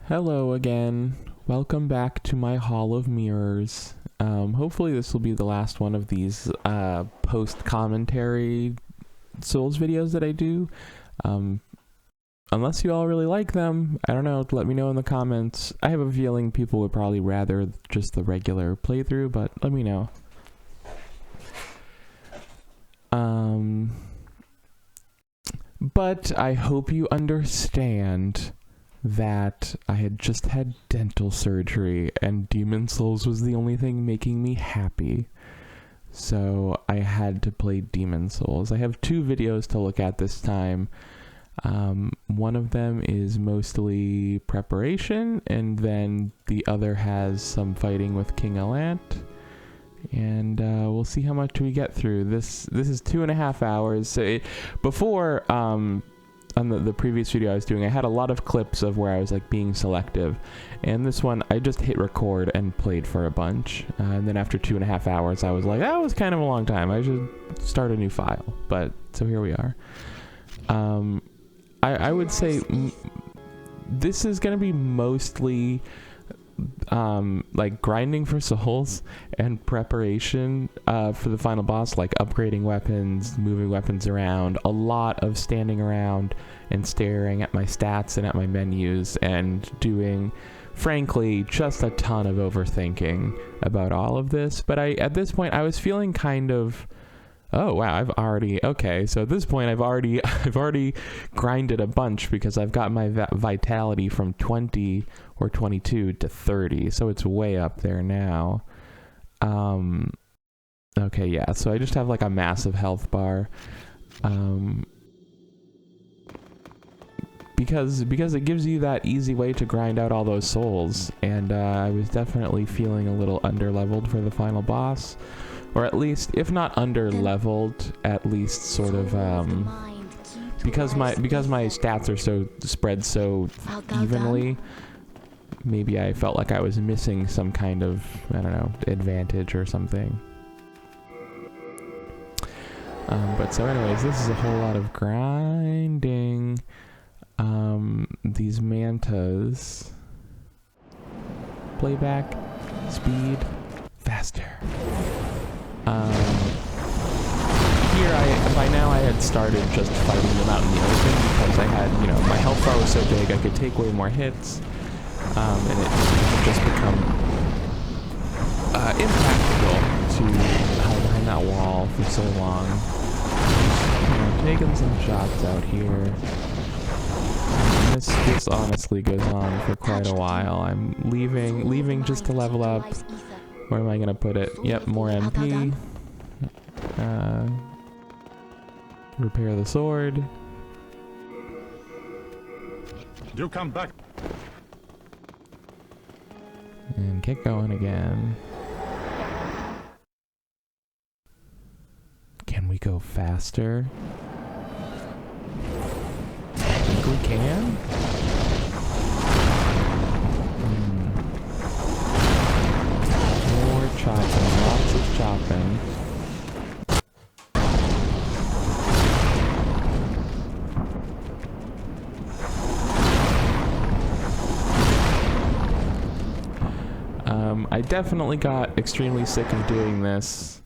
Hello again. Welcome back to my Hall of Mirrors. Hopefully this will be the last one of these post-commentary Souls videos that I do. Unless you all really like them, I don't know, let me know in the comments. I have a feeling people would probably rather just the regular playthrough, but let me know. But I hope you understand that I had just had dental surgery and Demon Souls was the only thing making me happy. So I had to play Demon Souls. I have two videos to look at this time. One of them is mostly preparation, and then the other has some fighting with King Elant. And we'll see how much we get through. This is 2.5 hours. So before on the previous video I was doing, I had a lot of clips of where I was like being selective, and this one I just hit record and played for a bunch, and then after 2.5 hours I was like, that was kind of a long time, I should start a new file. But so here we are. I would say this is gonna be mostly like grinding for souls and preparation for the final boss, like upgrading weapons, moving weapons around, a lot of standing around and staring at my stats and at my menus, and doing, frankly, just a ton of overthinking about all of this. But at this point I was feeling kind of, oh wow, okay, so at this point I've already grinded a bunch, because I've got my vitality from 20 or 22 to 30, so it's way up there now. Okay, yeah, so I just have like a massive health bar, because it gives you that easy way to grind out all those souls, and I was definitely feeling a little under-leveled for the final boss. Or at least, if not under-leveled, at least sort of, because my stats are so spread so evenly, maybe I felt like I was missing some kind of, I don't know, advantage or something. But so anyways, this is a whole lot of grinding. These mantas. Playback, speed, faster. Here by now I had started just fighting them out in the open, because I had, you know, my health bar was so big I could take way more hits, and it just become impractical to hide behind that wall for so long. You know, taking some shots out here. This honestly goes on for quite a while. I'm leaving just to level up. Where am I gonna put it? Yep, more MP. Repair the sword. You come back. And get going again. Can we go faster? I think we can. More chopping, lots of chopping. I definitely got extremely sick of doing this,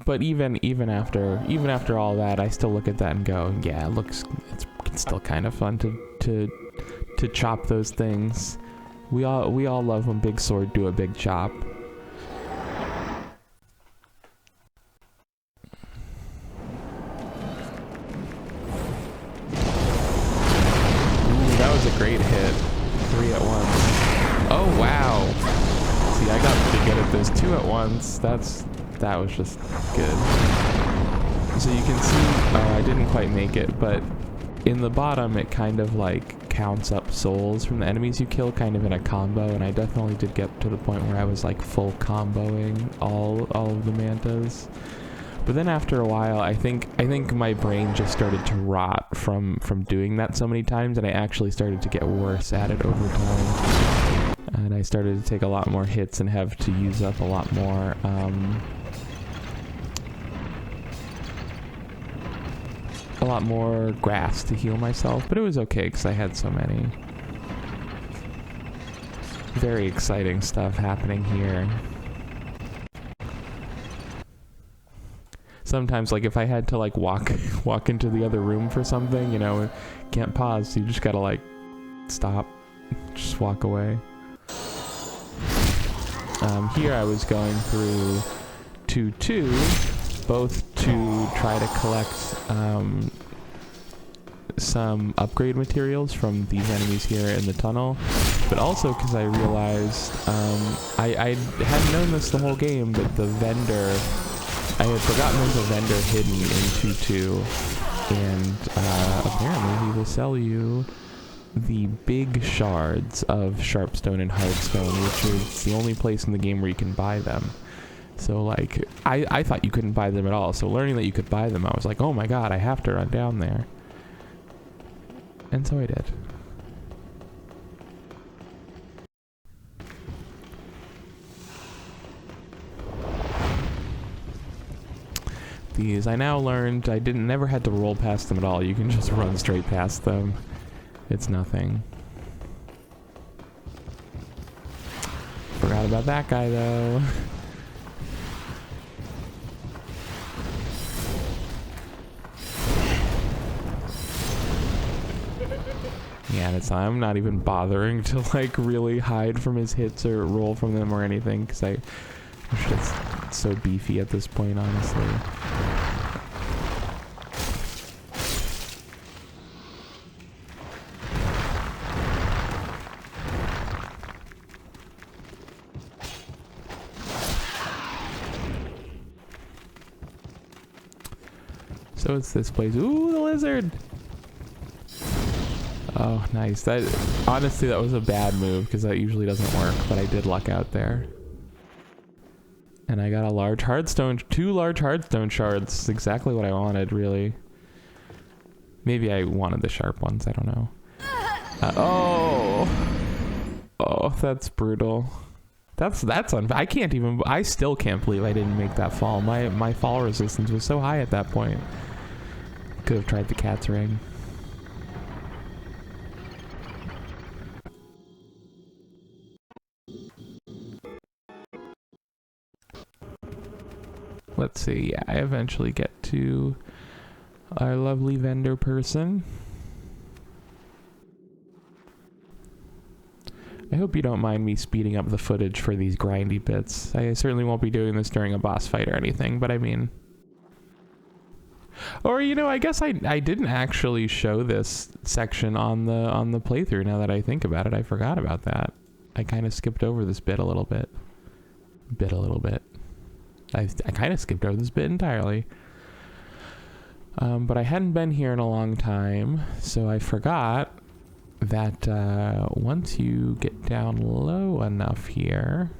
but even after all that, I still look at that and go, yeah, it's still kind of fun to chop those things. We all love when big sword do a big chop. Ooh, that was a great hit. 3 at once. Oh wow! See, I got pretty good at this. 2 at once. That was just good. So you can see, I didn't quite make it, but in the bottom it kind of like counts up souls from the enemies you kill, kind of in a combo, and I definitely did get to the point where I was like full comboing all of the mantas. But then after a while, I think my brain just started to rot from doing that so many times, and I actually started to get worse at it over time. And I started to take a lot more hits and have to use up a lot more grass to heal myself, but it was okay because I had so many. Very exciting stuff happening here. Sometimes, like, if I had to, like, walk into the other room for something, you know, can't pause, so you just gotta, like, stop, just walk away. Here I was going through 2-2, both to try to collect, some upgrade materials from these enemies here in the tunnel, but also because I realized, I hadn't known this the whole game, but the vendor, I had forgotten there's a vendor hidden in 2-2, and apparently he will sell you the big shards of Sharpstone and Hardstone, which is the only place in the game where you can buy them. So, like, I thought you couldn't buy them at all, so learning that you could buy them, I was like, oh my god, I have to run down there. And so I did. These, I now learned I never had to roll past them at all. You can just run straight past them. It's nothing. Forgot about that guy though. Yeah, and it's, I'm not even bothering to like really hide from his hits or roll from them or anything, because I wish it's so beefy at this point, honestly. So it's this place. Ooh, the lizard! Oh, nice. That, honestly, that was a bad move, because that usually doesn't work, but I did luck out there. And I got a large hardstone, 2 large hardstone shards. Exactly what I wanted, really. Maybe I wanted the sharp ones, I don't know. Oh, that's brutal. That's I can't even, I still can't believe I didn't make that fall. My fall resistance was so high at that point. Could have tried the cat's ring. Let's see, yeah, I eventually get to our lovely vendor person. I hope you don't mind me speeding up the footage for these grindy bits. I certainly won't be doing this during a boss fight or anything, but I mean... Or, you know, I guess I didn't actually show this section on the playthrough, now that I think about it. I forgot about that. I kind of skipped over this bit a little bit. I kind of skipped over this bit entirely. But I hadn't been here in a long time, so I forgot that once you get down low enough here,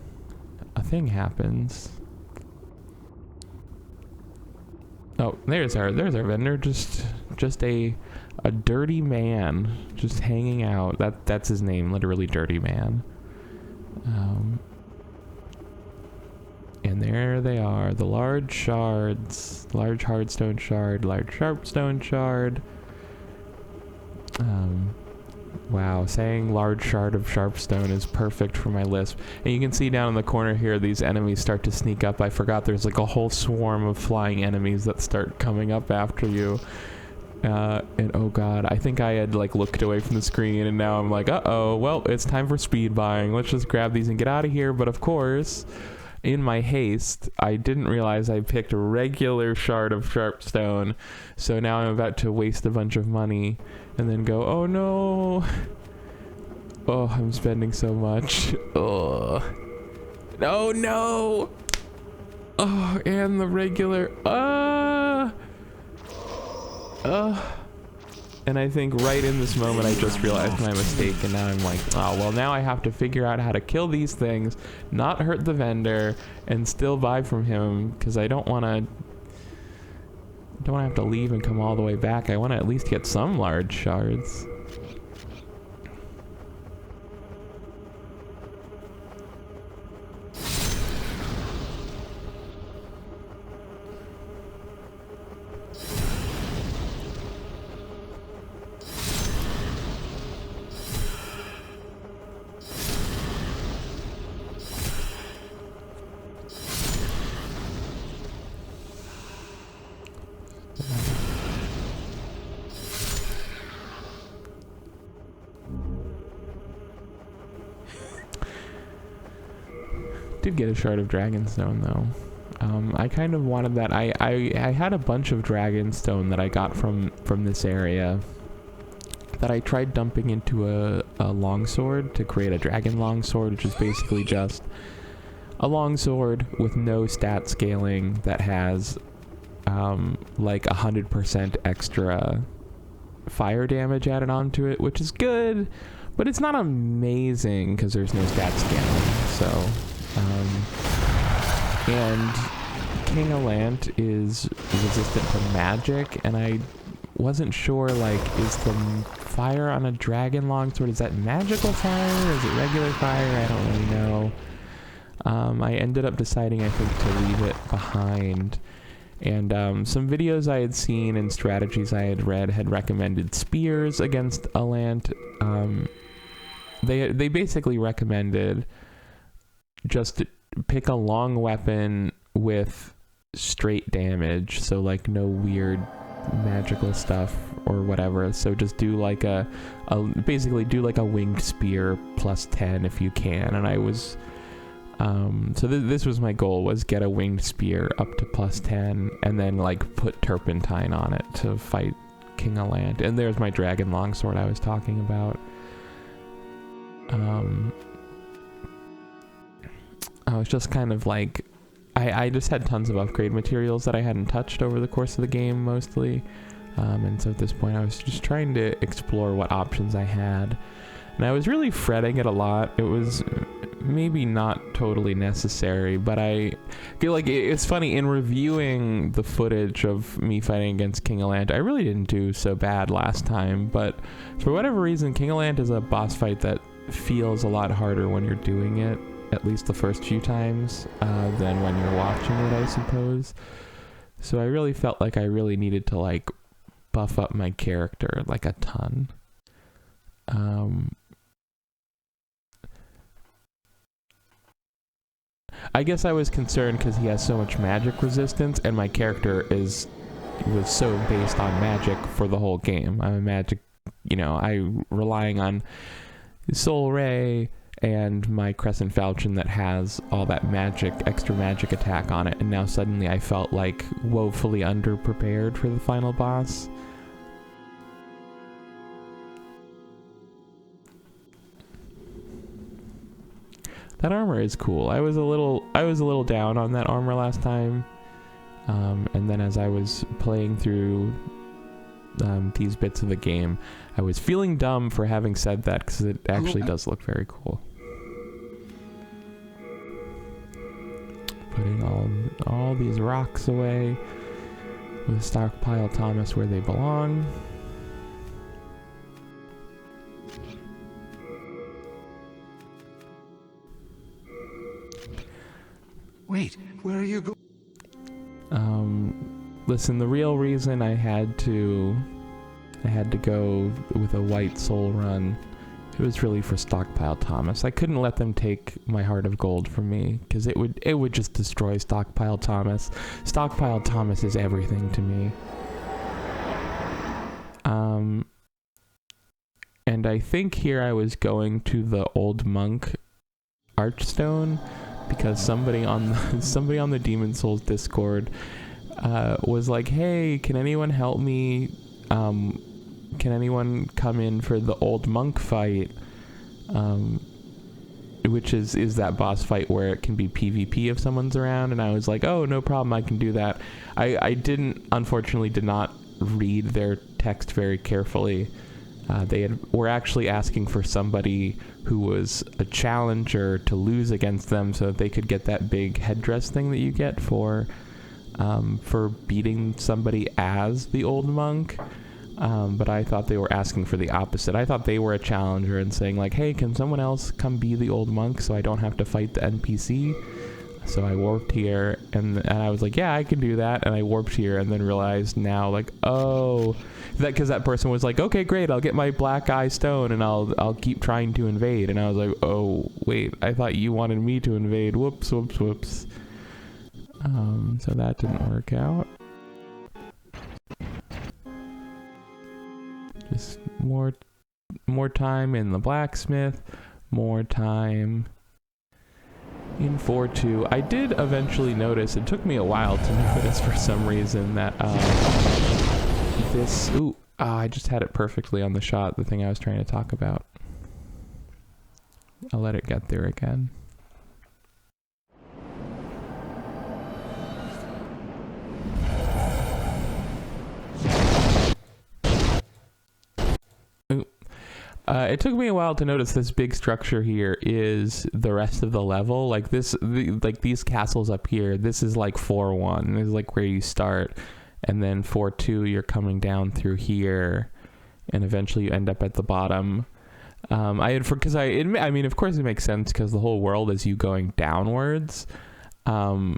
a thing happens. Oh, there's our vendor, just a dirty man, just hanging out. That's his name, literally Dirty Man. And there they are, the large shards, large hardstone shard, large sharpstone shard. Wow, saying large shard of sharpstone is perfect for my lisp. And you can see down in the corner here, these enemies start to sneak up. I forgot there's like a whole swarm of flying enemies that start coming up after you. And oh god, I think I had like looked away from the screen, and now I'm like, uh-oh, well, it's time for speed buying. Let's just grab these and get out of here. But of course, in my haste, I didn't realize I picked a regular shard of sharpstone, so now I'm about to waste a bunch of money and then go, oh no, oh, I'm spending so much. Oh no, oh, and the regular, and I think right in this moment I just realized my mistake, and now I'm like, oh, well, now I have to figure out how to kill these things, not hurt the vendor, and still buy from him, because I don't want to have to leave and come all the way back. I want to at least get some large shards. did get a shard of Dragonstone though. I kind of wanted that. I had a bunch of Dragonstone that I got from this area that I tried dumping into a longsword to create a dragon longsword, which is basically just a longsword with no stat scaling that has like 100% extra fire damage added onto it, which is good, but it's not amazing because there's no stat scaling. So and King Alant is resistant to magic, and I wasn't sure, like, is the fire on a dragon longsword, is that magical fire? Is it regular fire? I don't really know. I ended up deciding, I think, to leave it behind. And some videos I had seen and strategies I had read had recommended spears against Alant. They basically recommended just to pick a long weapon with straight damage, so like no weird magical stuff or whatever. So just do like basically do like a winged spear plus 10 if you can. And I was so this was my goal, was get a winged spear up to plus 10 and then like put turpentine on it to fight King Alant. And there's my dragon longsword I was talking about. I was just kind of like, I just had tons of upgrade materials that I hadn't touched over the course of the game mostly. And so at this point I was just trying to explore what options I had. And I was really fretting it a lot. It was maybe not totally necessary, but I feel like it's funny, in reviewing the footage of me fighting against King Alant, I really didn't do so bad last time, but for whatever reason, King Alant is a boss fight that feels a lot harder when you're doing it, at least the first few times, than when you're watching it, I suppose. So I really felt like I really needed to like buff up my character like a ton. I guess I was concerned because he has so much magic resistance, and my character was so based on magic for the whole game. I'm a magic, I'm relying on Soul Ray and my Crescent Falchion that has all that extra magic attack on it, and now suddenly I felt like woefully underprepared for the final boss. That armor is cool. I was a little down on that armor last time, and then as I was playing through these bits of the game, I was feeling dumb for having said that, because it actually does look very cool. Putting all these rocks away with Stockpile Thomas where they belong. Wait, where are you going? Listen, the real reason I had to go with a white soul run, it was really for Stockpile Thomas. I couldn't let them take my Heart of Gold from me, because it would just destroy Stockpile Thomas. Stockpile Thomas is everything to me. And I think here I was going to the Old Monk Archstone, because somebody on the Demon Souls Discord was like, hey, can anyone help me? Can anyone come in for the Old Monk fight? Which is that boss fight where it can be PvP if someone's around. And I was like, oh, no problem, I can do that. I unfortunately did not read their text very carefully. They were actually asking for somebody who was a challenger to lose against them so that they could get that big headdress thing that you get for beating somebody as the Old Monk. But I thought they were asking for the opposite. I thought they were a challenger and saying like, hey, can someone else come be the Old Monk so I don't have to fight the NPC? So I warped here, and I was like, yeah, I can do that. And I warped here, and then realized now, like, oh, because that person was like, okay, great, I'll get my black eye stone, and I'll keep trying to invade. And I was like, oh, wait, I thought you wanted me to invade. Whoops, whoops, whoops. So that didn't work out. Just more time in the blacksmith, more time in 4.2, I did eventually notice, it took me a while to notice for some reason, that this, I just had it perfectly on the shot, the thing I was trying to talk about. I'll let it get there again. It took me a while to notice this big structure here is the rest of the level. Like like these castles up here, this is like 4.1. This is like where you start. And then 4.2, you're coming down through here. And eventually you end up at the bottom. I mean, of course it makes sense because the whole world is you going downwards. But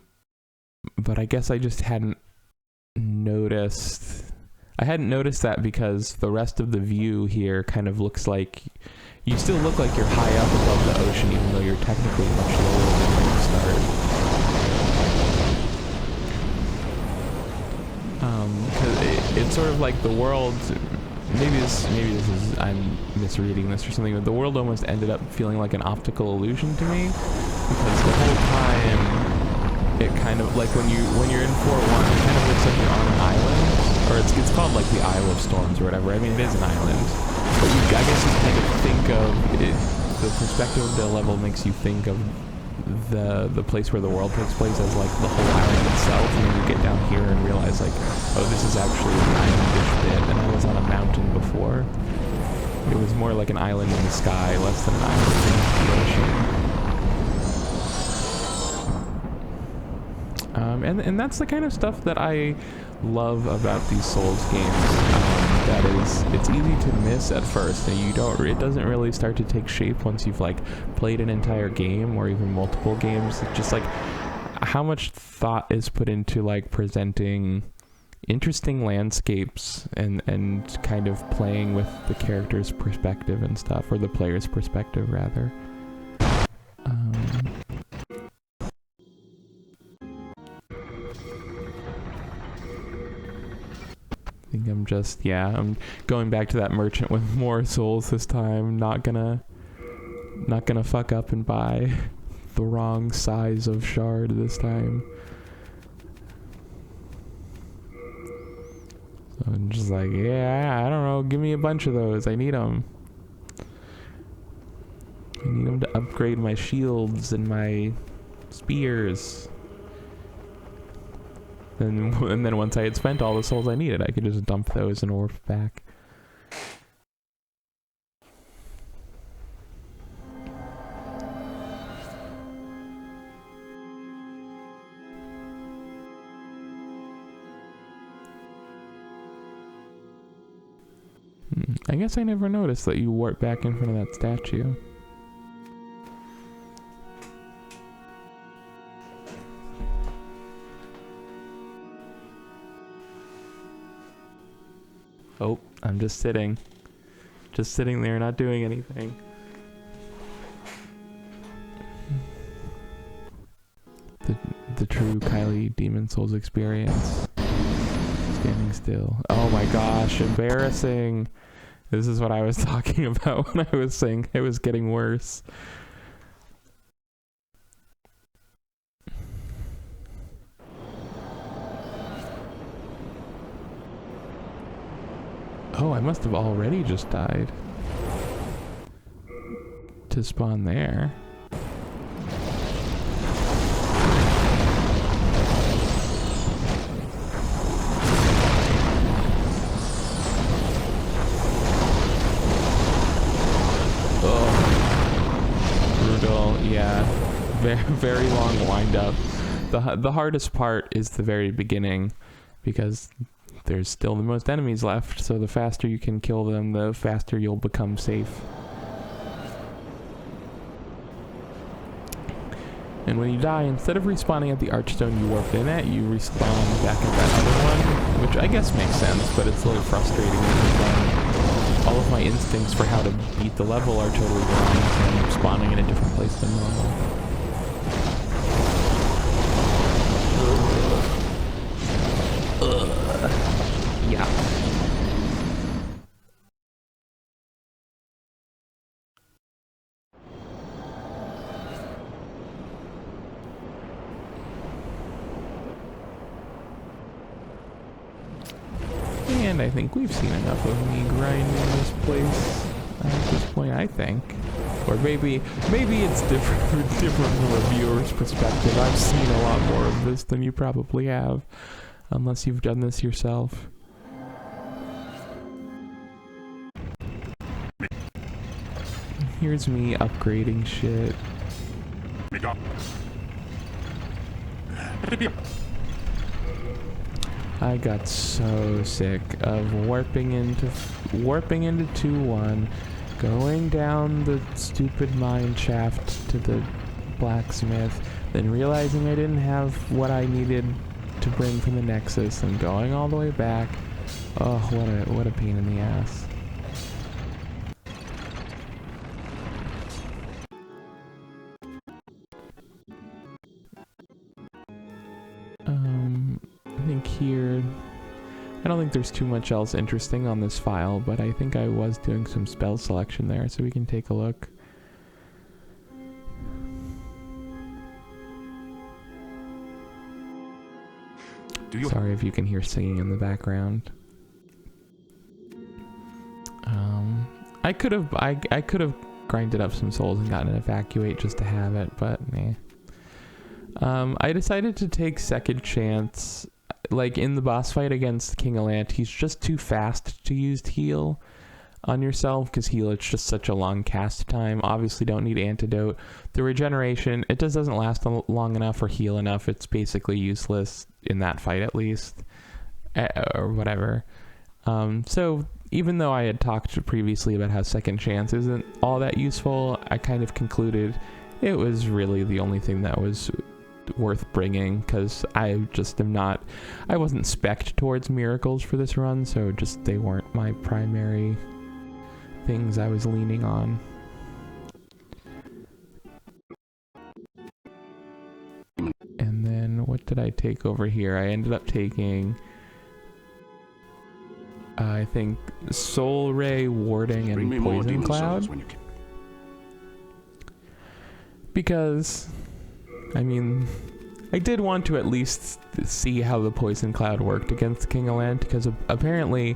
I guess I just hadn't noticed... I hadn't noticed that because the rest of the view here kind of looks like... You still look like you're high up above the ocean, even though you're technically much lower than where you start. Cause it's sort of like the world... Maybe this is... I'm misreading this or something, but the world almost ended up feeling like an optical illusion to me. Because the whole time, it kind of... Like when you're in 4.1, it kind of looks like you're on an island. Or it's called like the Isle of Storms or whatever. I mean, it is an island. But I guess you kind of think of it, the perspective of the level makes you think of the place where the world takes place as like the whole island itself. And then you get down here and realize like, oh, this is actually an islandish bit. And I was on a mountain before. It was more like an island in the sky, less than an island in the ocean. And that's the kind of stuff that I love about these Souls games. That is, it's easy to miss at first, and it doesn't really start to take shape once you've like played an entire game or even multiple games. It's just like how much thought is put into like presenting interesting landscapes and kind of playing with the character's perspective and stuff, or the player's perspective rather. I think I'm going back to that merchant with more souls this time. Not gonna fuck up and buy the wrong size of shard this time. So I'm just like, yeah, I don't know, give me a bunch of those. I need them. I need them to upgrade my shields and my spears. And then once I had spent all the souls I needed, I could just dump those and warp back. I guess I never noticed that you warp back in front of that statue. Oh, I'm just sitting there, not doing anything. The true Kylie Demon Souls experience. Standing still. Oh my gosh, embarrassing. This is what I was talking about when I was saying it was getting worse. Oh, I must have already just died to spawn there. Oh, brutal. Yeah, very long wind up. The hardest part is the very beginning, because there's still the most enemies left, so the faster you can kill them, the faster you'll become safe. And when you die, instead of respawning at the archstone you warped in at, you respawn back at that other one, which I guess makes sense, but it's a little frustrating because all of my instincts for how to beat the level are totally wrong, and I'm spawning in a different place than normal. Yeah. And I think we've seen enough of me grinding this place at this point, I think. Or maybe it's different from a viewer's perspective. I've seen a lot more of this than you probably have, unless you've done this yourself. Here's me upgrading shit. I got so sick of warping into 2-1, going down the stupid mine shaft to the blacksmith, then realizing I didn't have what I needed to bring from the Nexus, and going all the way back. Oh, what a pain in the ass. I think here, I don't think there's too much else interesting on this file, but I think I was doing some spell selection there, so we can take a look. Sorry if you can hear singing in the background. I could have grinded up some souls and gotten an evacuate just to have it, but nah. I decided to take second chance. Like in the boss fight against King Alant, he's just too fast to use heal on yourself, because heal, it's just such a long cast time. Obviously don't need antidote. The regeneration, it just doesn't last long enough or heal enough. It's basically useless in that fight, at least, or whatever. So even though I had talked previously about how second chance isn't all that useful, I kind of concluded it was really the only thing that was worth bringing, because I just am not, I wasn't spec'd towards miracles for this run, so just they weren't my primary things I was leaning on. And then what did I take over here? I ended up taking I think Soul Ray, Warding, and Poison Cloud, because I mean, I did want to at least see how the Poison Cloud worked against King Alant, because apparently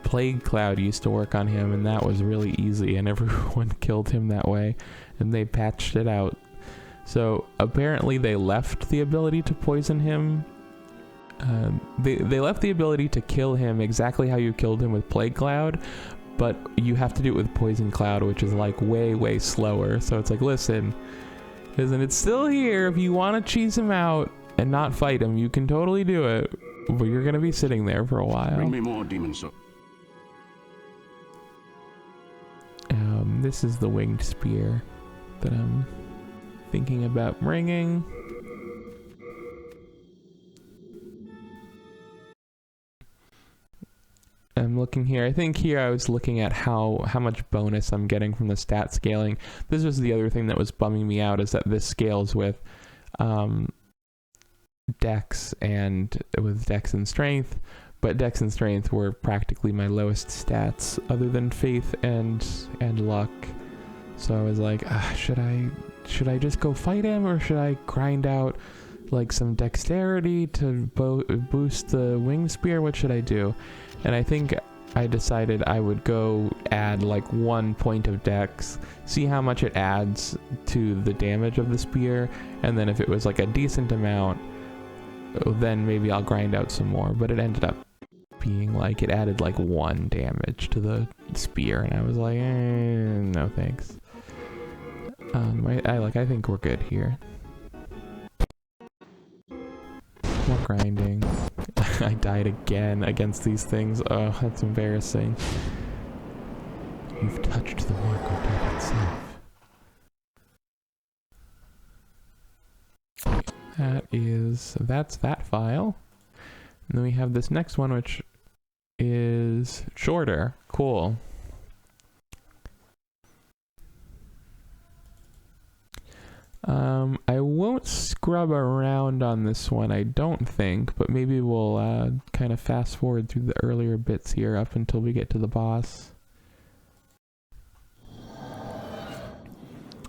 Plague Cloud used to work on him, and that was really easy, and everyone killed him that way, and they patched it out. So apparently they left the ability to poison him. They left the ability to kill him exactly how you killed him with Plague Cloud, but you have to do it with Poison Cloud, which is like way slower. So it's like, listen, isn't it still here? If you want to cheese him out and not fight him, you can totally do it, but you're gonna be sitting there for a while. Bring me more demons. This is the winged spear that I'm thinking about bringing. I'm looking here. I think here I was looking at how much bonus I'm getting from the stat scaling. This was the other thing that was bumming me out, is that this scales with Dex and Strength, but Dex and Strength were practically my lowest stats other than Faith and Luck. So I was like, should I just go fight him, or should I grind out like some dexterity to boost the winged spear? What should I do? And I think I decided I would go add like 1 point of dex, see how much it adds to the damage of the spear, and then if it was like a decent amount, then maybe I'll grind out some more. But it ended up being like, it added like 1 damage to the spear, and I was like, no thanks. I think we're good here. More grinding. I died again against these things. Oh, that's embarrassing. You've touched the mark of death itself. That's that file. And then we have this next one, which is shorter. Cool. I won't scrub around on this one, I don't think, but maybe we'll kind of fast forward through the earlier bits here up until we get to the boss.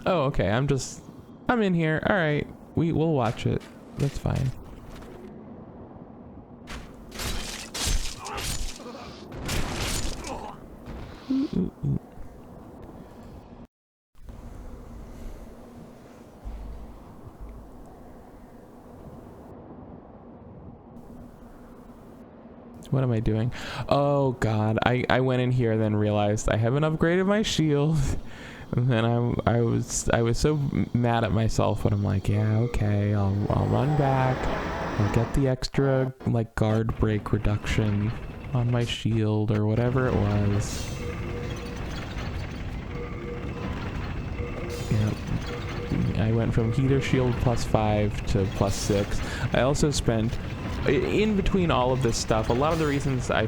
Oh, okay, I'm in here. All right, we'll watch it. That's fine. What am I doing? Oh god, I went in here, then realized I haven't upgraded my shield. And then I was so mad at myself, but I'm like, yeah, okay, I'll run back. I'll get the extra like guard break reduction on my shield or whatever it was. Yep. I went from heater shield +5 to +6. I also spent, in between all of this stuff, a lot of the reasons I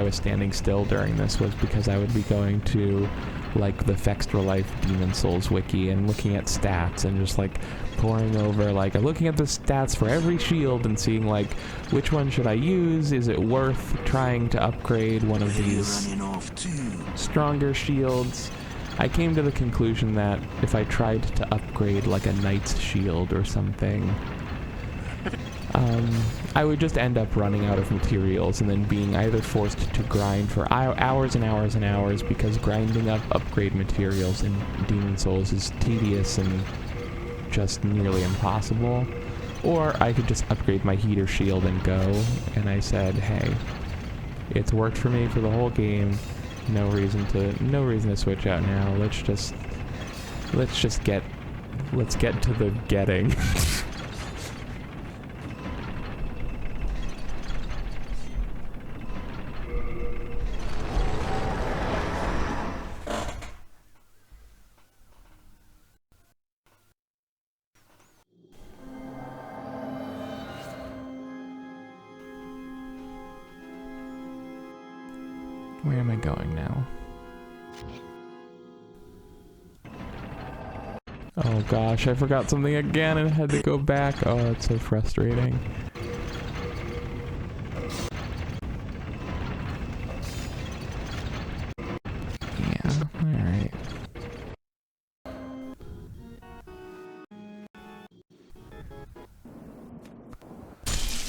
was standing still during this was because I would be going to like the Fextra Life Demon Souls wiki and looking at stats and just like poring over, like looking at the stats for every shield and seeing like which one should I use. Is it worth trying to upgrade one of these stronger shields? I came to the conclusion that if I tried to upgrade like a knight's shield or something, I would just end up running out of materials and then being either forced to grind for hours and hours and hours, because grinding up upgrade materials in Demon Souls is tedious and just nearly impossible, or I could just upgrade my heater shield and go. And I said, hey, it's worked for me for the whole game. No reason to switch out now. Let's get to the getting. Where am I going now? Oh gosh, I forgot something again and had to go back. Oh, it's so frustrating. Yeah, alright.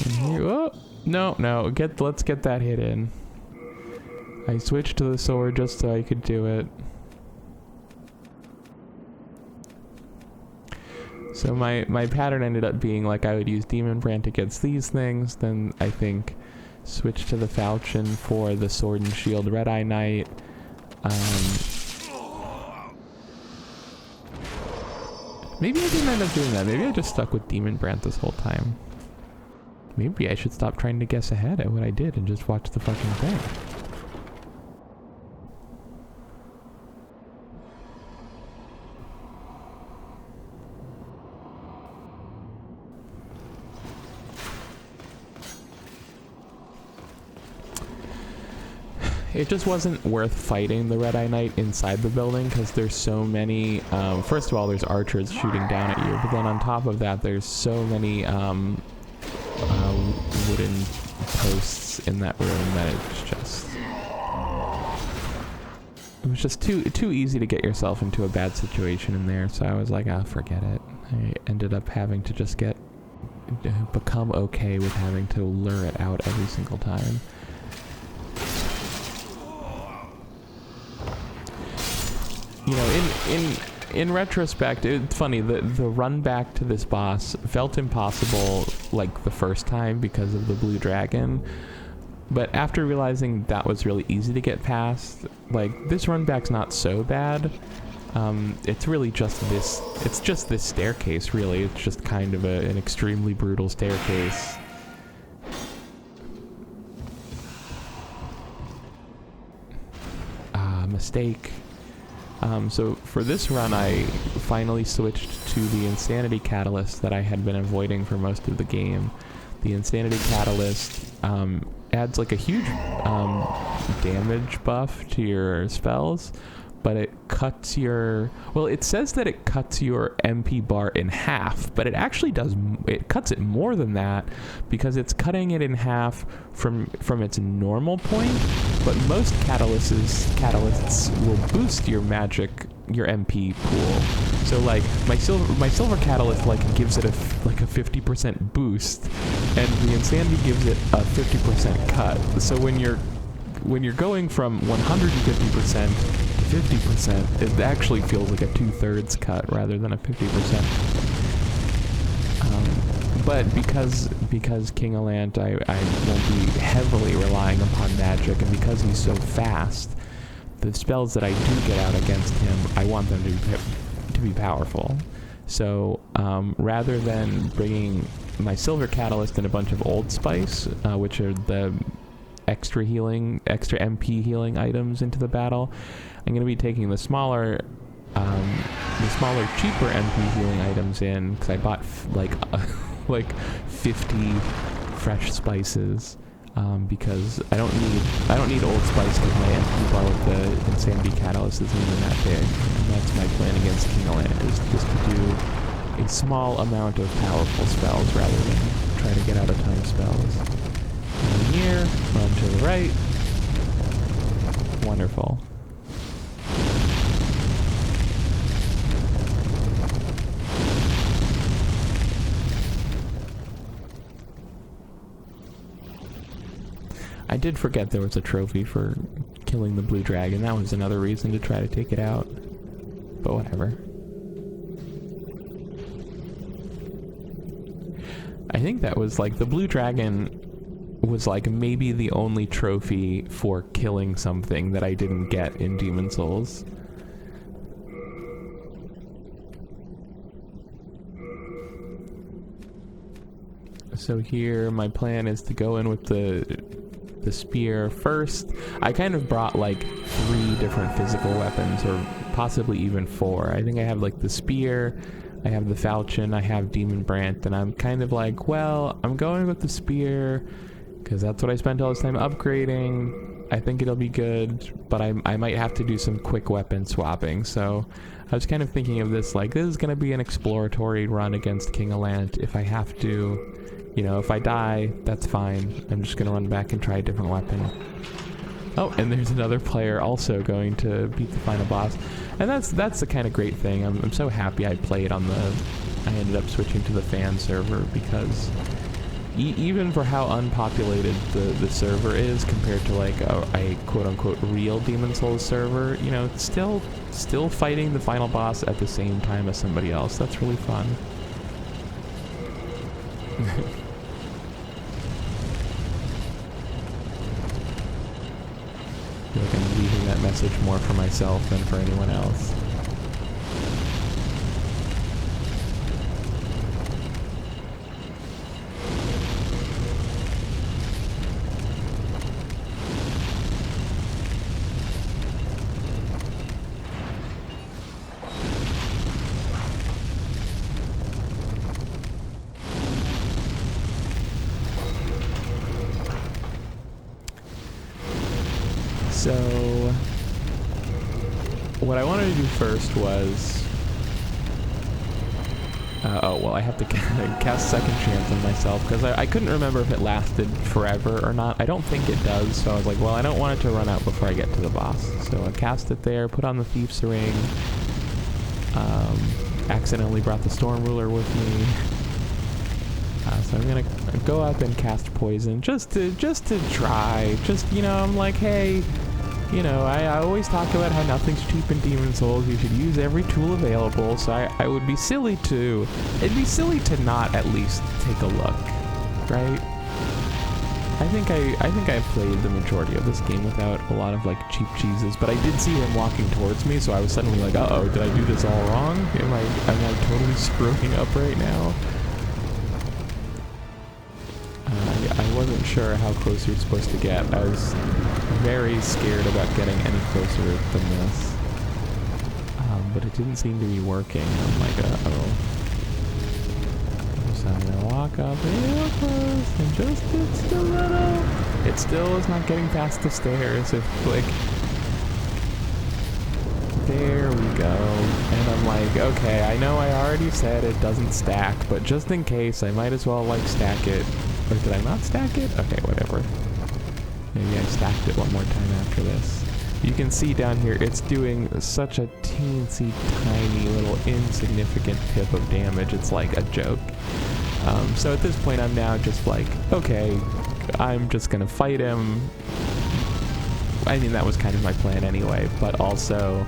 And here, oh, no, let's get that hit in. I switched to the sword just so I could do it. So my pattern ended up being like I would use Demon Brand against these things, then I think switch to the Falchion for the sword and shield Red Eye Knight. Maybe I didn't end up doing that. Maybe I just stuck with Demon Brand this whole time. Maybe I should stop trying to guess ahead at what I did and just watch the fucking thing. It just wasn't worth fighting the Red Eye Knight inside the building because there's so many, first of all, there's archers shooting down at you, but then on top of that, there's so many wooden posts in that room that it was just too easy to get yourself into a bad situation in there, so I was like, ah, forget it. I ended up having to just become okay with having to lure it out every single time. You know, in retrospect, it's funny, the run back to this boss felt impossible like the first time because of the blue dragon, but after realizing that was really easy to get past, like this run back's not so bad. It's really just this staircase, really. It's just kind of an extremely brutal staircase. Mistake. So for this run, I finally switched to the Insanity Catalyst that I had been avoiding for most of the game. The Insanity Catalyst adds like a huge damage buff to your spells, but it cuts your... Well, it says that it cuts your MP bar in half, but it actually does... It cuts it more than that because it's cutting it in half from its normal point, but most catalysts will boost your MP pool. So like my silver catalyst like gives it a 50% boost, and the Insanity gives it a 50% cut. So when you're when you're going from 150% to 50%, it actually feels like a 2/3 cut rather than a 50%. But because King Alant, I won't be heavily relying upon magic, and because he's so fast, the spells that I do get out against him, I want them to be powerful. So rather than bringing my Silver Catalyst and a bunch of Old Spice, which are the extra MP healing items into the battle, I'm going to be taking the smaller, cheaper MP healing items in, because I bought like 50 fresh spices, because I don't need Old Spice because my MP bar with the Insanity Catalyst isn't even that big, and that's my plan against King Alant, is just to do a small amount of powerful spells rather than try to get out of time spells. Run here, run to the right. Wonderful. I did forget there was a trophy for killing the blue dragon. That was another reason to try to take it out. But whatever. I think that was like the blue dragon was like maybe the only trophy for killing something that I didn't get in Demon Souls. So here my plan is to go in with the spear first. I kind of brought like 3 different physical weapons, or possibly even 4. I think I have like the spear, I have the falchion, I have Demon Brant, and I'm kind of like, well, I'm going with the spear because that's what I spent all this time upgrading. I think it'll be good, but I might have to do some quick weapon swapping. So I was kind of thinking of this like, this is going to be an exploratory run against King Alant. If I have to, you know, if I die, that's fine. I'm just gonna run back and try a different weapon. Oh, and there's another player also going to beat the final boss. And that's the kind of great thing. I'm so happy I played on I ended up switching to the fan server, because even for how unpopulated the server is compared to like a quote-unquote real Demon Souls server, you know, it's still fighting the final boss at the same time as somebody else. That's really fun. I feel like I'm leaving that message more for myself than for anyone else. So, what I wanted to do first was, I have to cast Second Chance on myself, because I couldn't remember if it lasted forever or not. I don't think it does, so I was like, well, I don't want it to run out before I get to the boss. So I cast it there, put on the Thief's Ring, accidentally brought the Storm Ruler with me. So I'm gonna go up and cast Poison, just to try. Just, you know, I'm like, hey, you know, I always talk about how nothing's cheap in Demon Souls. You should use every tool available. So I would be silly to, it'd be silly to not at least take a look, right? I think I played the majority of this game without a lot of like cheap cheeses, but I did see him walking towards me, so I was suddenly like, uh-oh, did I do this all wrong? Am I totally screwing up right now? I wasn't sure how close you're supposed to get. I was very scared about getting any closer than this. But it didn't seem to be working. I'm like, uh-oh. So I'm gonna walk up real close and just a little. It still is not getting past the stairs. If, like, there we go. And I'm like, okay, I know I already said it doesn't stack, but just in case, I might as well, like, stack it. Or did I not stack it? Okay, whatever. Maybe I stacked it one more time after this. You can see down here, it's doing such a teensy tiny little insignificant pip of damage. It's like a joke. So at this point, I'm now just like, okay, I'm just gonna fight him. I mean, that was kind of my plan anyway, but also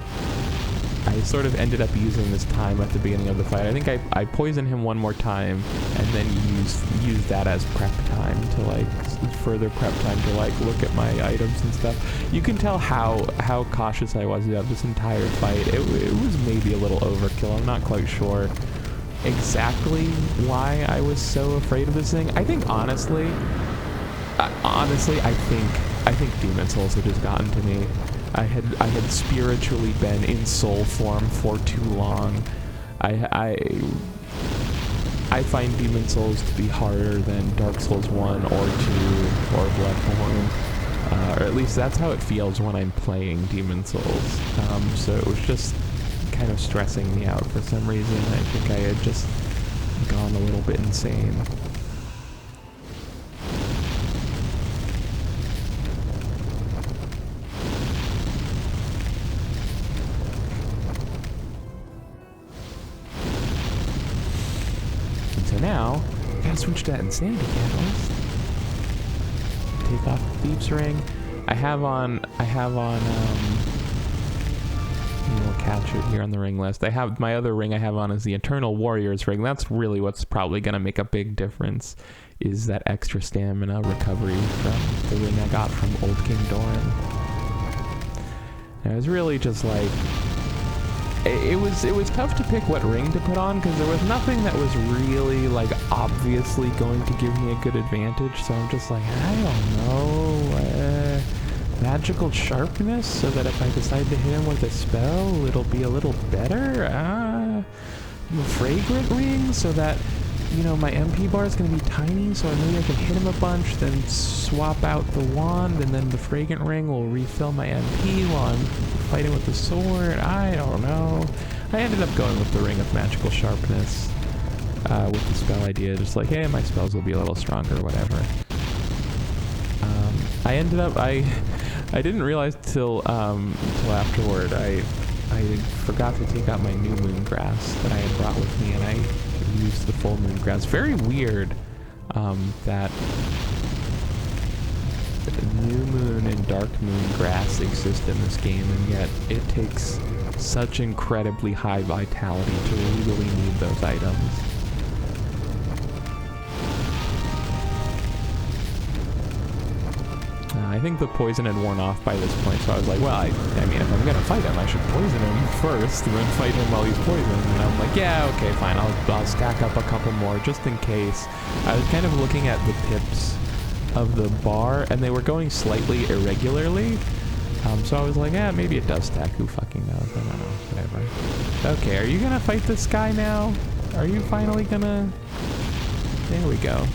I sort of ended up using this time at the beginning of the fight. I think I poisoned him one more time and then used that as prep time to like further prep time to like look at my items and stuff. You can tell how cautious I was about this entire fight. It was maybe a little overkill. I'm not quite sure exactly why I was so afraid of this thing. I think honestly, I think Demon Souls had just gotten to me. I had spiritually been in soul form for too long. I find Demon Souls to be harder than Dark Souls 1 or 2 or Bloodborne. Or at least that's how it feels when I'm playing Demon Souls. So it was just kind of stressing me out for some reason. I think I had just gone a little bit insane. So now, I gotta switch to that Insanity Catalyst. Take off the Thief's Ring. I have on, we'll catch it here on the ring list. I have, my other ring I have on is the Eternal Warrior's ring. That's really what's probably gonna make a big difference, is that extra stamina recovery from the ring I got from Old King Doran. And it was really just like, it was tough to pick what ring to put on because there was nothing that was really like obviously going to give me a good advantage. So I'm just like, I don't know, magical sharpness so that if I decide to hit him with a spell, it'll be a little better. Fragrant ring so that, you know, my MP bar is going to be tiny, so maybe I can hit him a bunch, then swap out the wand, and then the fragrant ring will refill my MP while I'm fighting with the sword. I don't know. I ended up going with the ring of magical sharpness with the spell idea, just like, hey, my spells will be a little stronger or whatever. I ended up, I didn't realize till afterward, I forgot to take out my new moon grass that I had brought with me, and I used the full moon grass. Very weird that new moon and dark moon grass exist in this game, and yet it takes such incredibly high vitality to really need those items. I think the poison had worn off by this point, so I was like, well, I mean, if I'm gonna fight him, I should poison him first, and then fight him while he's poisoned. And I'm like, yeah, okay, fine, I'll stack up a couple more, just in case. I was kind of looking at the pips of the bar, and they were going slightly irregularly, so I was like, yeah, maybe it does stack, who fucking knows, I don't know, whatever. Okay, are you gonna fight this guy now? Are you finally gonna... There we go.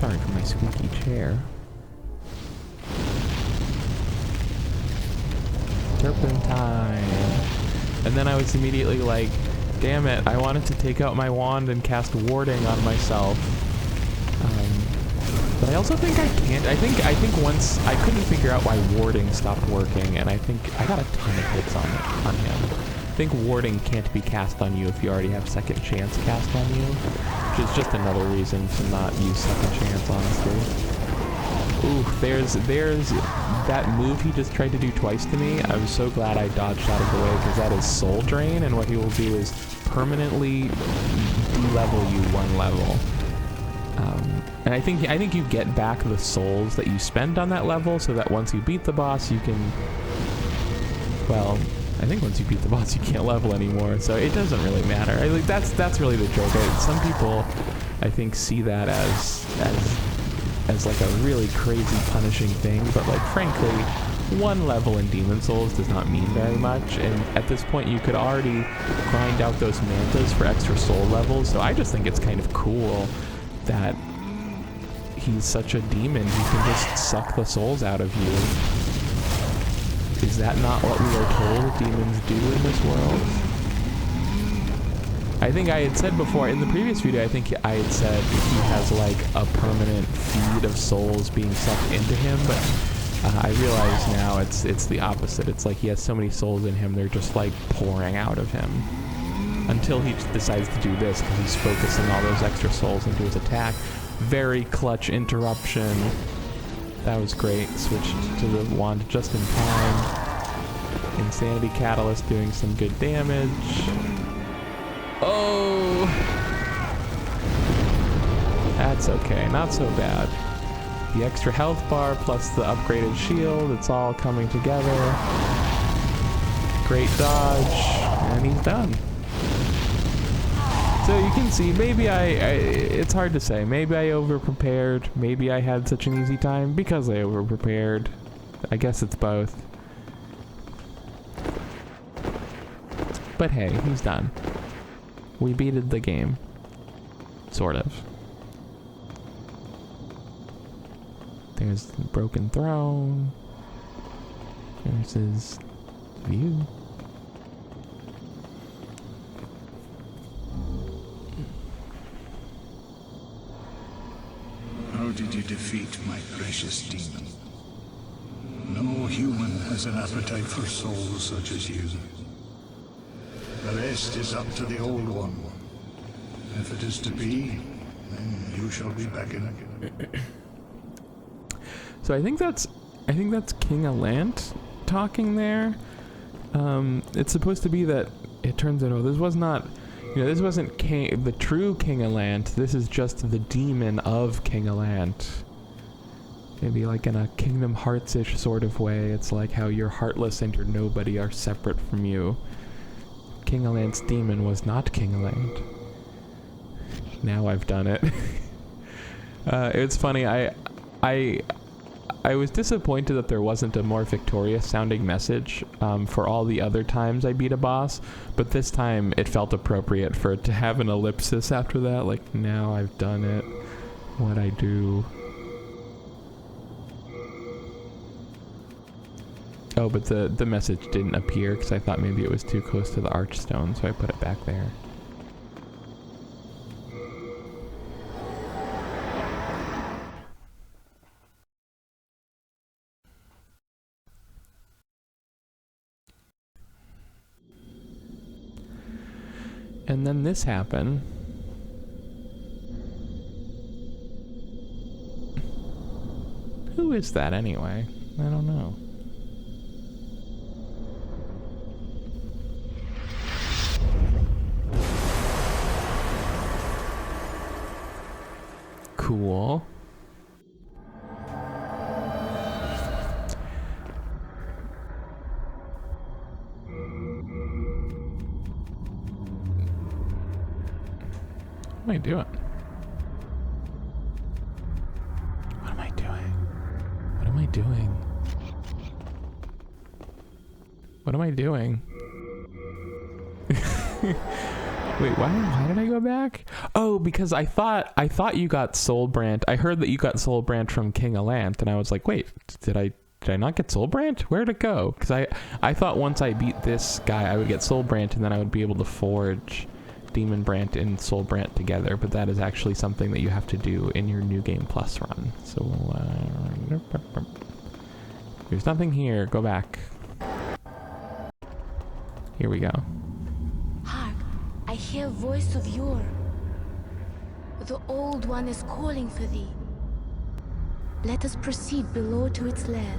Sorry for my squeaky chair. Turpentine. And then I was immediately like, damn it, I wanted to take out my wand and cast warding on myself. But I also think I can't. I think once I couldn't figure out why warding stopped working, and I think I got a ton of hits on him. I think warding can't be cast on you if you already have second chance cast on you, which is just another reason to not use second chance, honestly. Ooh, there's that move he just tried to do twice to me. I was so glad I dodged out of the way, because that is soul drain, and what he will do is permanently de-level you one level. And I think you get back the souls that you spend on that level, so that once you beat the boss, you can, well, I think once you beat the boss, you can't level anymore, so it doesn't really matter. Like that's really the joke. Some people, I think, see that as like a really crazy punishing thing, but like frankly, one level in Demon Souls does not mean very much, and at this point you could already grind out those mantas for extra soul levels, so I just think it's kind of cool that he's such a demon, he can just suck the souls out of you. Is that not what we are told demons do in this world? I think I had said before, in the previous video, I think I had said he has like a permanent feed of souls being sucked into him, but I realize now it's the opposite. It's like he has so many souls in him, they're just like pouring out of him. until he decides to do this because he's focusing all those extra souls into his attack. Very clutch interruption. That was great. Switched to the wand just in time. Insanity Catalyst doing some good damage. Oh! That's okay, not so bad. The extra health bar plus the upgraded shield, it's all coming together. Great dodge, and he's done. So you can see, maybe it's hard to say. Maybe I over-prepared. Maybe I had such an easy time because I over-prepared. I guess it's both. But hey, he's done. We beated the game. Sort of. There's the broken throne. There's his view. How did you defeat my precious demon? No human has an appetite for souls such as you. The rest is up to the Old One. If it is to be, then you shall be beckoned. So I think that's King Alant talking there. It's supposed to be that it turns out, oh, this was not, this wasn't the true King Alant. This is just the demon of King Alant. Maybe like in a Kingdom Hearts-ish sort of way. It's like how your Heartless and your Nobody are separate from you. King Alant's demon was not King Alant. Now I've done it. It's funny, I was disappointed that there wasn't a more victorious sounding message for all the other times I beat a boss, but this time it felt appropriate for it to have an ellipsis after that, like, now I've done it, what I do. Oh, but the message didn't appear because I thought maybe it was too close to the archstone, so I put it back there. And then this happened. Who is that anyway? I don't know. Cool. What am I doing? What am I doing? What am I doing? What am I doing? Wait, why did I go back? Oh, because I thought you got Soul Brand. I heard that you got Soul Brand from King Alant, and I was like, wait, did I not get Soul Brand? Where'd it go? Because I thought once I beat this guy, I would get Soul Brand, and then I would be able to forge Demon Brand and Soul Brand together, but that is actually something that you have to do in your New Game Plus run. So, there's nothing here. Go back. Here we go. Hark, I hear a voice of yore. The Old One is calling for thee. Let us proceed below to its lair.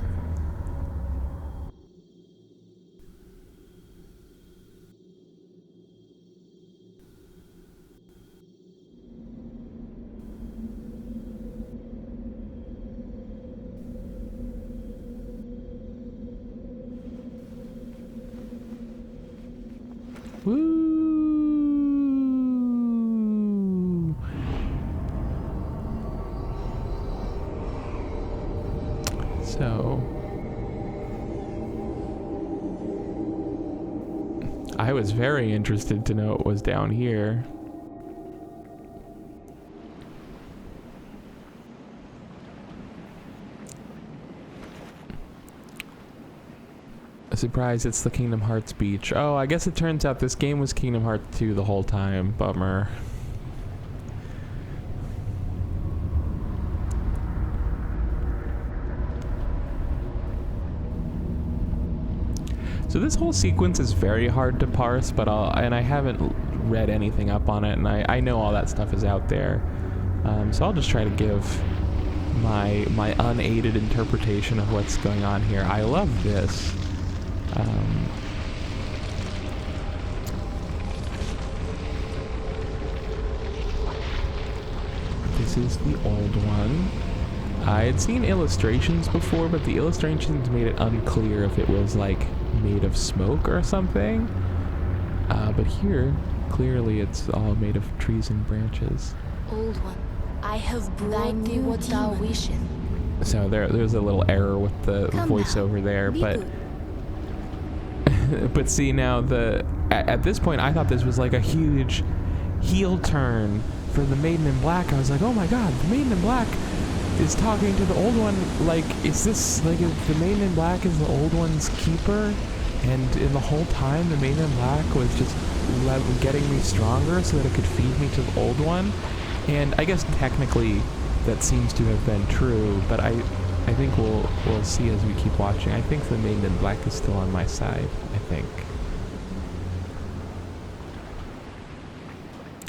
Woo! So I was very interested to know what was down here. Surprise, it's the Kingdom Hearts beach. Oh, I guess it turns out this game was Kingdom Hearts 2 the whole time. Bummer. So this whole sequence is very hard to parse, but I haven't read anything up on it, and I know all that stuff is out there. So I'll just try to give my unaided interpretation of what's going on here. I love this. This is the old one. I had seen illustrations before, but the illustrations made it unclear if it was like made of smoke or something. But here, clearly it's all made of trees and branches. Old one, I have brought thee what thou wishest. So there's a little error with the voiceover there, but but see now at this point I thought this was like a huge heel turn for the Maiden in Black. I was like, oh my god, the Maiden in Black is talking to the old one. Like, is this like if the Maiden in Black is the old one's keeper, and in the whole time the Maiden in Black was just getting me stronger so that it could feed me to the old one? And I guess technically that seems to have been true, but I think we'll see as we keep watching. I think the Maiden in Black is still on my side, I think.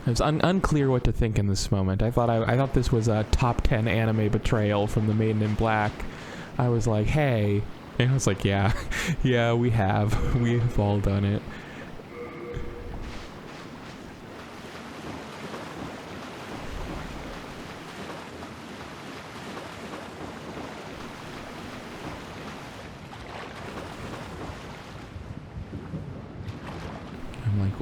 It was unclear what to think in this moment. I thought this was a top 10 anime betrayal from the Maiden in Black. I was like, hey, and I was like, yeah, yeah, we've all done it.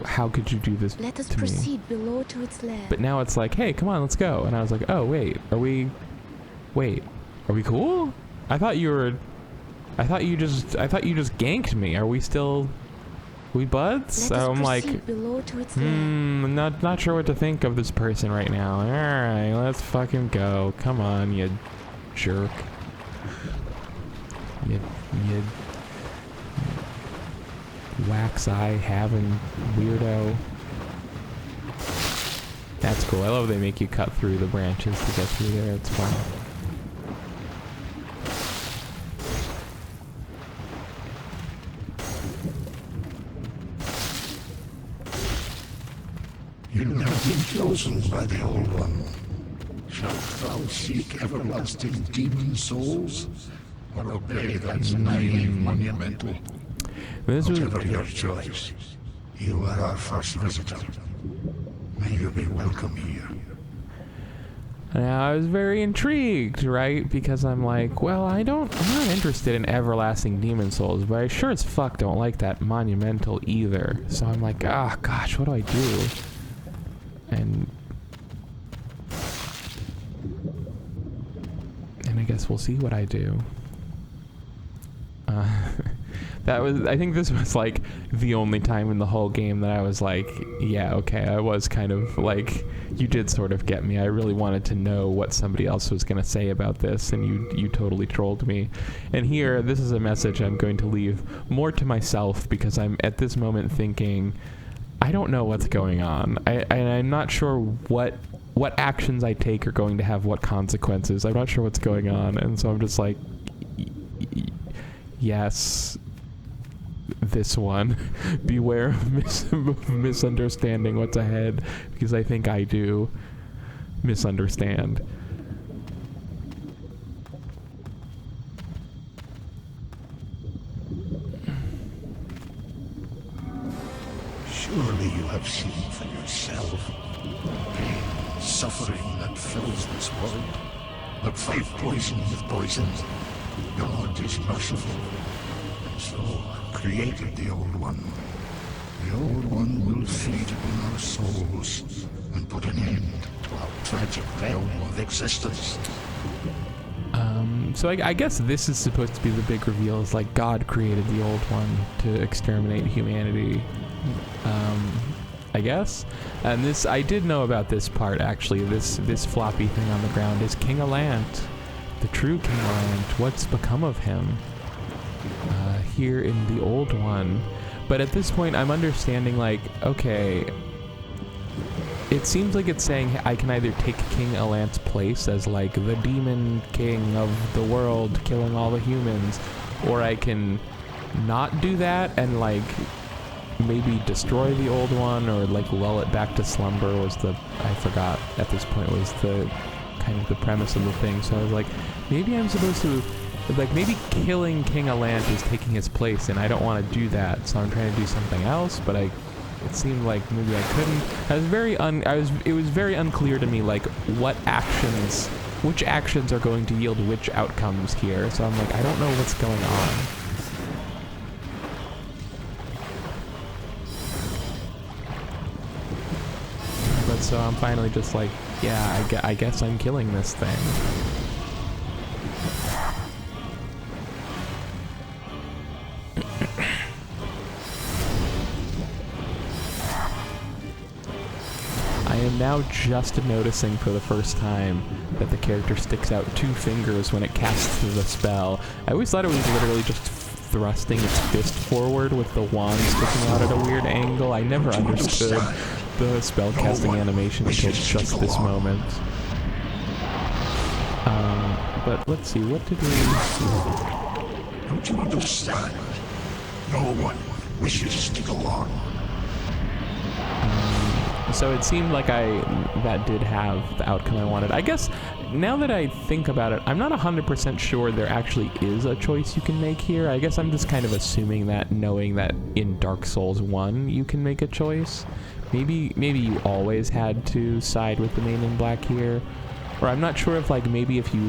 How could you do this to me? Let us proceed below to its lair. But now it's like, hey, come on, let's go. And I was like, oh, wait, are we cool? I thought you just ganked me. Are we buds? So I'm like, below to its lair. not sure what to think of this person right now. All right, let's fucking go. Come on, you jerk. You wax eye having weirdo. That's cool. I love they make you cut through the branches to get through there. It's fun. You have been chosen by the Old One. Shalt thou seek everlasting demon souls, or obey that naive monumental? Whatever your choice, you are our first visitor. May you be welcome here. Now, I was very intrigued, right? Because I'm like, well, I'm not interested in everlasting demon souls, but I sure as fuck don't like that monumental either. So I'm like, ah, oh, gosh, what do I do? And I guess we'll see what I do. I think this was like the only time in the whole game that I was like, yeah, okay, I was kind of like, you did sort of get me. I really wanted to know what somebody else was going to say about this, and you totally trolled me. And here, this is a message I'm going to leave more to myself, because I'm at this moment thinking, I don't know what's going on. I'm not sure what actions I take are going to have what consequences. I'm not sure what's going on, and so I'm just like, yes, this one. Beware of misunderstanding what's ahead, because I think I do misunderstand. Surely you have seen for yourself pain, suffering that fills this world. But fight poison with poison. God is merciful, and so created the Old One. The Old One will feed on our souls and put an end to our tragic realm of existence. So I guess this is supposed to be the big reveal, is like God created the Old One to exterminate humanity. I guess. And this, I did know about this part actually. This floppy thing on the ground is King Alant, the true King Alant. What's become of him? Here in the Old One. But at this point I'm understanding, like, okay, it seems like it's saying I can either take King Alant's place as like the demon king of the world killing all the humans, or I can not do that and like maybe destroy the old one or like lull it back to slumber was I forgot at this point, was the kind of the premise of the thing. So I was like, maybe I'm supposed to, like, maybe killing King Alant is taking his place, and I don't want to do that, so I'm trying to do something else, but it seemed like maybe I couldn't. It was very unclear to me, like, which actions are going to yield which outcomes here, so I'm like, I don't know what's going on. But so I'm finally just like, yeah, I guess I'm killing this thing. I am now just noticing for the first time that the character sticks out 2 fingers when it casts the spell. I always thought it was literally just thrusting its fist forward with the wand sticking out at a weird angle. I never understood the spell casting animation until just this moment. But let's see, what did we see? Don't you understand? No one wishes to go on. So it seemed like that did have the outcome I wanted. I guess, now that I think about it, I'm not 100% sure there actually is a choice you can make here. I guess I'm just kind of assuming that, knowing that in Dark Souls 1 you can make a choice. Maybe you always had to side with the Maiden in Black here. Or I'm not sure if, like, maybe if you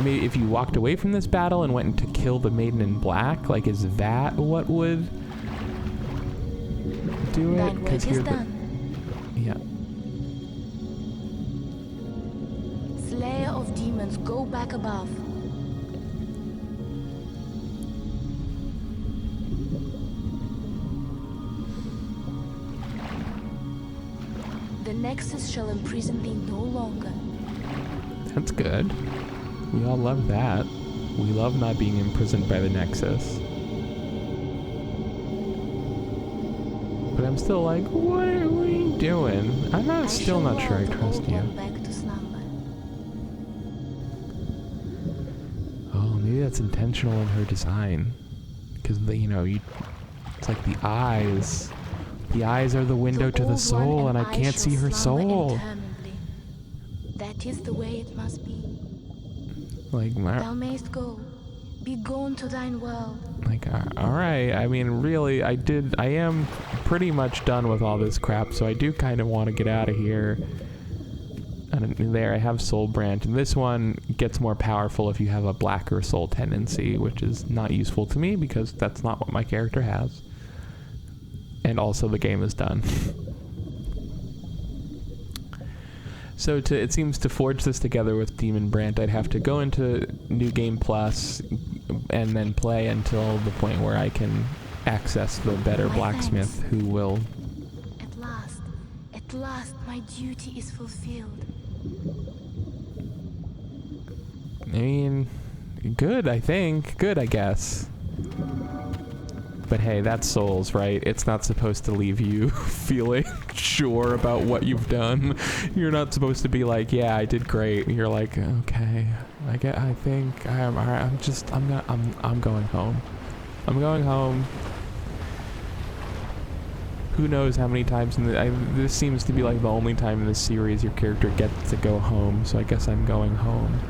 if you walked away from this battle and went to kill the Maiden in Black, like, is that what would do it? Because here yeah. Slayer of demons, go back above. The Nexus shall imprison thee no longer. That's good. We all love that. We love not being imprisoned by the Nexus. But I'm still like, what are you doing? I'm still not sure I trust you. Oh, maybe that's intentional in her design. Because, it's like the eyes. The eyes are the window to the soul, and I can't see her soul. That is the way it must be. Like, thou mayst go. Be gone to thine world. Like, alright, I mean, really, I am pretty much done with all this crap, so I do kind of want to get out of here. And there, I have Soul Branch, and this one gets more powerful if you have a blacker soul tendency, which is not useful to me, because that's not what my character has. And also, the game is done. So it seems to forge this together with Demon Brant, I'd have to go into New Game Plus and then play until the point where I can access the better blacksmith who will... At last, my duty is fulfilled. I mean, good, I think. Good, I guess. But hey, that's Souls, right? It's not supposed to leave you feeling sure about what you've done. You're not supposed to be like, yeah, I did great. You're like, okay, I'm going home. I'm going home. Who knows how many times this seems to be like the only time in this series your character gets to go home, so I guess I'm going home.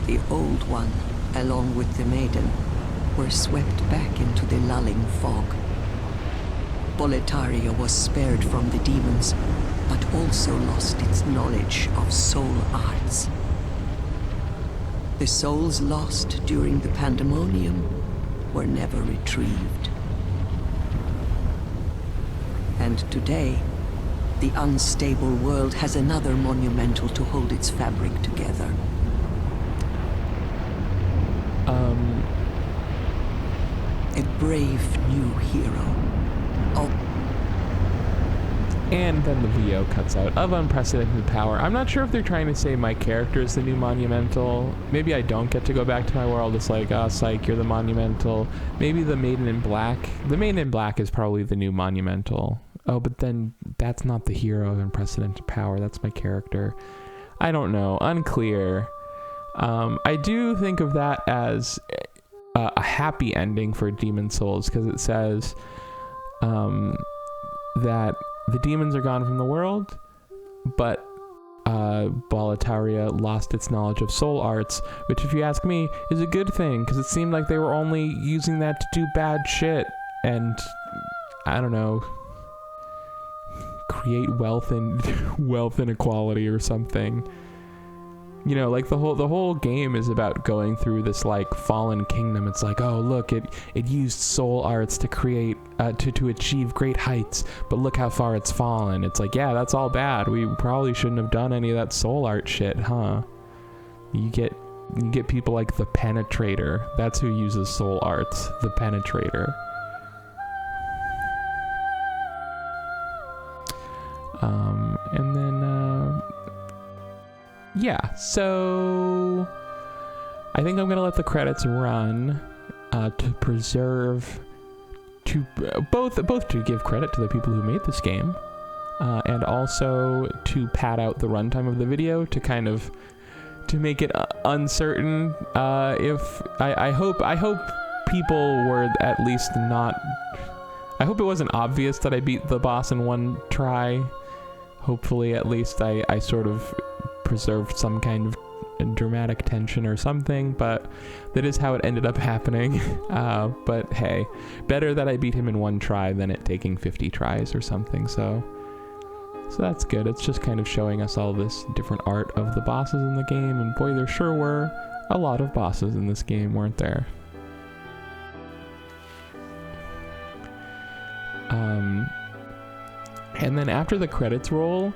The Old One, along with the Maiden, were swept back into the lulling fog. Boletaria was spared from the demons, but also lost its knowledge of soul arts. The souls lost during the pandemonium were never retrieved. And today, the unstable world has another monumental to hold its fabric together. A brave new hero. And then the VO cuts out, of unprecedented power. I'm not sure if they're trying to say my character is the new monumental. Maybe I don't get to go back to my world. It's like, oh, psych, you're the monumental. Maybe the Maiden in Black. The Maiden in Black is probably the new monumental. Oh, but then that's not the hero of unprecedented power. That's my character. I don't know. Unclear. I do think of that as a happy ending for Demon Souls, because it says that the demons are gone from the world, but Boletaria lost its knowledge of soul arts, which, if you ask me, is a good thing, because it seemed like they were only using that to do bad shit and, I don't know, create wealth inequality or something. You know, like the whole game is about going through this like fallen kingdom. It's like, oh look, it used soul arts to create to achieve great heights, but look how far it's fallen. It's like, yeah, that's all bad. We probably shouldn't have done any of that soul art shit, huh? You get people like the Penetrator. That's who uses soul arts, the Penetrator. And then yeah, so I think I'm gonna let the credits run to preserve, to both to give credit to the people who made this game, and also to pad out the runtime of the video to kind of make it uncertain. If I hope people were at least not. I hope it wasn't obvious that I beat the boss in one try. Hopefully, at least I sort of preserved some kind of dramatic tension or something, but that is how it ended up happening. But hey, better that I beat him in one try than it taking 50 tries or something. So that's good. It's just kind of showing us all this different art of the bosses in the game, and boy, there sure were a lot of bosses in this game, weren't there? And then after the credits roll,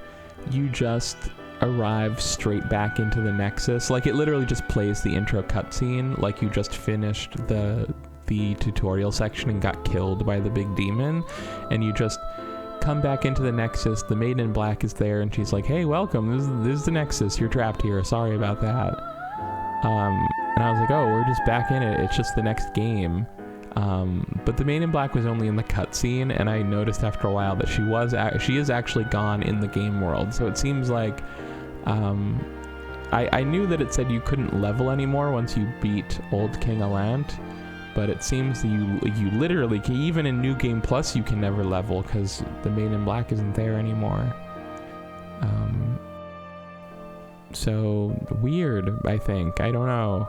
you just arrive straight back into the Nexus. Like, it literally just plays the intro cutscene, like you just finished the tutorial section and got killed by the big demon, and you just come back into the Nexus. The Maiden in Black is there, and she's like, hey, welcome, this is the Nexus, you're trapped here, sorry about that. And I was like, oh, we're just back in it, it's just the next game. But the Maiden in Black was only in the cutscene, and I noticed after a while that she is actually gone in the game world. So it seems like I knew that it said you couldn't level anymore once you beat Old King Alant, but it seems you literally can, even in New Game Plus, you can never level because the Maiden in Black isn't there anymore. So weird, I think. I don't know.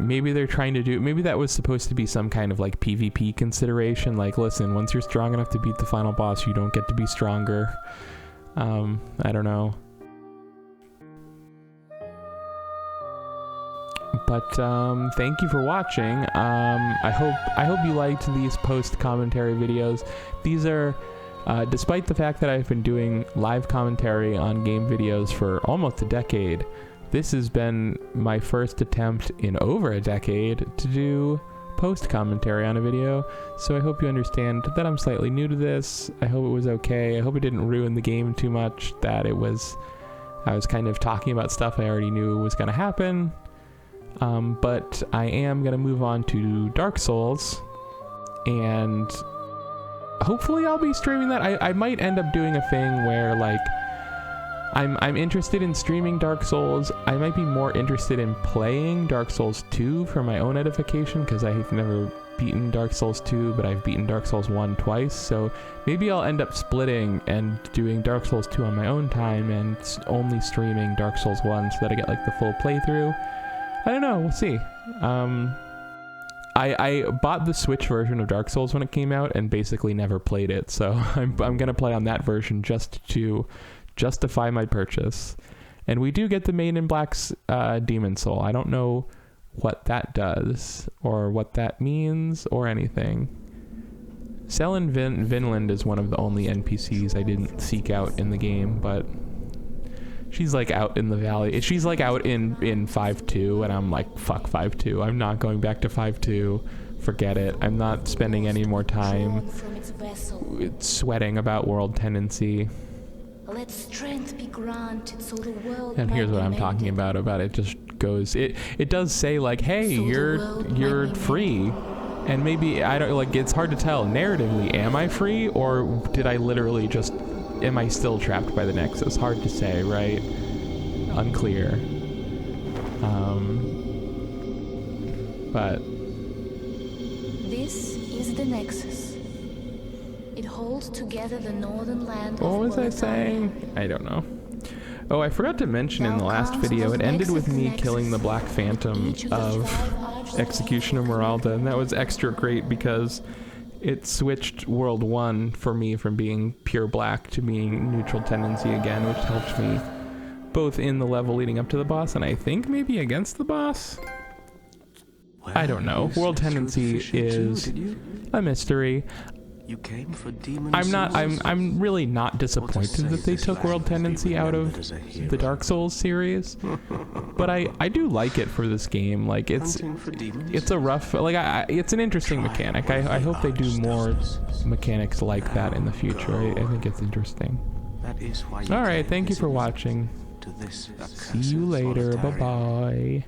Maybe they're trying to do, maybe that was supposed to be some kind of like PvP consideration, like, listen, once you're strong enough to beat the final boss, you don't get to be stronger. I don't know. But thank you for watching. I hope you liked these post commentary videos. These are despite the fact that I've been doing live commentary on game videos for almost a decade, this has been my first attempt in over a decade to do post commentary on a video, so I hope you understand that I'm slightly new to this. I hope it was okay. I hope it didn't ruin the game too much, that I was kind of talking about stuff I already knew was going to happen. But I am going to move on to Dark Souls, and hopefully I'll be streaming that. I might end up doing a thing where, like, I'm interested in streaming Dark Souls. I might be more interested in playing Dark Souls 2 for my own edification, because I've never beaten Dark Souls 2, but I've beaten Dark Souls 1 twice, so maybe I'll end up splitting and doing Dark Souls 2 on my own time and only streaming Dark Souls 1 so that I get like the full playthrough. I don't know, we'll see. I bought the Switch version of Dark Souls when it came out and basically never played it, so I'm gonna play on that version just to justify my purchase. And we do get the Maiden in Black's Demon Soul. I don't know what that does or what that means or anything. Selin Vinland is one of the only NPCs I didn't seek out in the game, but she's like out in the valley. She's like out in 5.2, and I'm like, fuck 5.2. I'm not going back to 5.2. Forget it. I'm not spending any more time sweating about world tendency. Let strength be granted so the world. And here's what I'm talking about it just goes, it does say like, hey, you're free, and maybe, I don't, like, it's hard to tell narratively, am I free, or did I literally just, am I still trapped by the Nexus? Hard to say, right? Unclear. But This is the Nexus. It holds together the northern land what of was I Boletaria. saying? I don't know. Oh, I forgot to mention in the last video, it ended with me killing the Black Phantom of Execution of Meralda, and that was extra great because it switched World 1 for me from being pure black to being neutral tendency again, which helped me both in the level leading up to the boss and I think maybe against the boss? I don't know. World tendency is a mystery. You came for demon I'm really not disappointed that they took World Tendency out of the Dark Souls series, but I do like it for this game. Like it's a rough, like it's an interesting mechanic. I hope they do more mechanics like that in the future. I think it's interesting. All right, thank you for watching. See you later. Bye bye.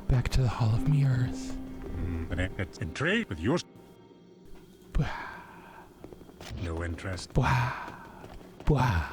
Back to the Hall of Mirrors. It's intrigued with yours. No interest. Blah. Blah.